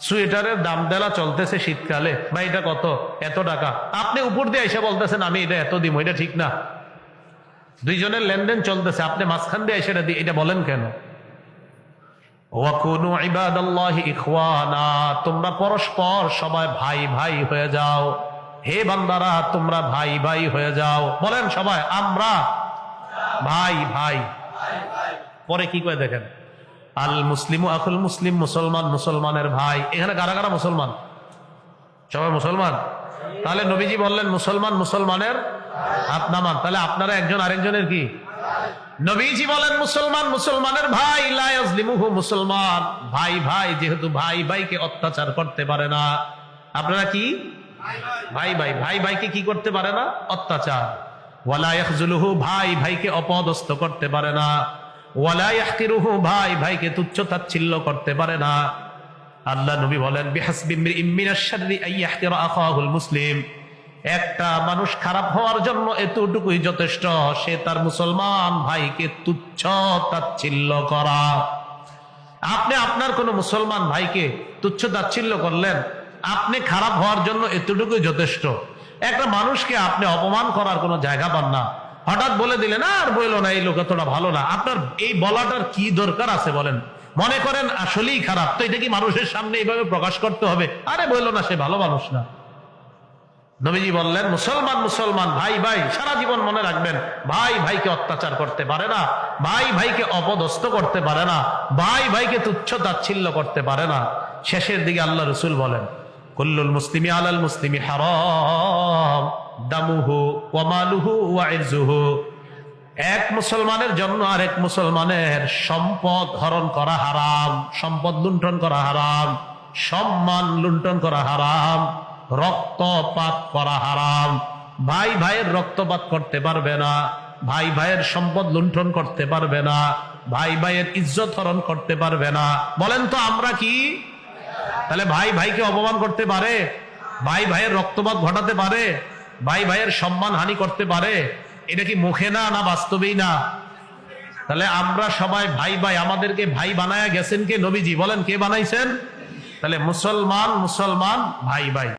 সোয়েটারের দাম দেলা চলতেছে শীতকালে, ভাই এটা কত, এত টাকা, আপনি উপর দিয়ে এসে বলতেছেন আমি এটা এত দিব, এটা ঠিক না। দুইজনের লেনদেন চলতেছে, আপনি মাঝখান দিয়ে এসে এটা বলেন কেন? ওয়াকুনু ইবাদাল্লাহি ইখওয়ানা, তোমরা পরস্পর সবাই ভাই ভাই হয়ে যাও। হে বান্দারা, তোমরা ভাই ভাই হয়ে যাও। বলেন সবাই, আমরা ভাই ভাই। পরে কি কয় দেখেন, আল মুসলিমু আখুল মুসলিম, মুসলমান মুসলমানের ভাই। এখানে কারা কারা মুসলমান? সবাই মুসলমান। তাহলে নবীজি বললেন মুসলমান মুসলমানের হাত নামান। তাহলে আপনারা একজন আরেকজনের কি? নবীজি বলেন মুসলমান মুসলমানের ভাই, লা ইয়াজলিমুহু, মুসলমান ভাই ভাই যেহেতু ভাই ভাইকে অত্যাচার করতে পারে না। আপনারা কি? ভাই ভাই। ভাই ভাইকে কি করতে পারে না? অত্যাচার। ওয়ালা ইয়াখজুলুহু, ভাই ভাইকে অপদস্থ করতে পারে না। ওয়ালা ইয়াহকিরুহু, ভাই ভাইকে তুচ্ছ তাচ্ছিল্য করতে পারে না। আল্লাহ নবী বলেন বিহাসবি ইমরিইম মিনাশ শাররি আন ইয়াহকিরা আখাহুল মুসলিম, একটা মানুষ খারাপ হওয়ার জন্য এতটুকুই যথেষ্ট, সে তার মুসলমান ভাইকে তুচ্ছ তাচ্ছিল্য করা। আপনি আপনার কোন মুসলমান ভাইকে তুচ্ছ তাচ্ছিল্য করলেন, আপনি খারাপ হওয়ার জন্য এতটুকুই যথেষ্ট। একটা মানুষকে আপনি অপমান করার কোনো জায়গা পান না, হঠাৎ বলে দিলেন আর বললো না এই লোক এতটা ভালো না। আপনার এই বলাটার কি দরকার আছে বলেন? মনে করেন আসলেই খারাপ, তো এটা কি মানুষের সামনে এইভাবে প্রকাশ করতে হবে? আরে বললো না সে ভালো মানুষ না। নবীজি বললেন মুসলমান মুসলমান ভাই ভাই। সারা জীবন মনে রাখবেন, ভাই ভাইকে অত্যাচার করতে পারে না, ভাই ভাইকে অপদস্থ করতে পারে না, ভাই ভাইকে তুচ্ছ তাচ্ছিল্য করতে পারে না। শেষের দিকে আল্লাহ রসুল বলেন কুল্লুল মুসলিমি আলাল মুসলিমি হারাম দামুহু ওয়া মালুহু ওয়া ইরজুহু, এক মুসলমানের জন্য আরেক মুসলমানের সম্পদ হরণ করা হারাম, সম্পদ লুণ্ঠন করা হারাম, সম্মান লুণ্ঠন করা হারাম, রক্তপাত করা হারাম। ভাই ভাইয়ের রক্তপাত করতে পারবে না, ভাই ভাইয়ের সম্পদ লুণ্ঠন করতে পারবে না, ভাই ভাইয়ের ইজ্জত হরণ করতে পারবে না। বলেন তো আমরা কি? তাহলে ভাই ভাইকে অপমান করতে পারে, ভাই ভাইয়ের রক্তপাত ঘটাতে পারে, ভাই ভাইয়ের সম্মান হানি করতে পারে? এটা কি মুখে না, না বাস্তবেই না? তাহলে আমরা সবাই ভাই ভাই। আমাদেরকে ভাই বানায়া গেছেন কে? নবীজি। বলেন কে বানাইছেন? তাহলে মুসলমান মুসলমান ভাই ভাই।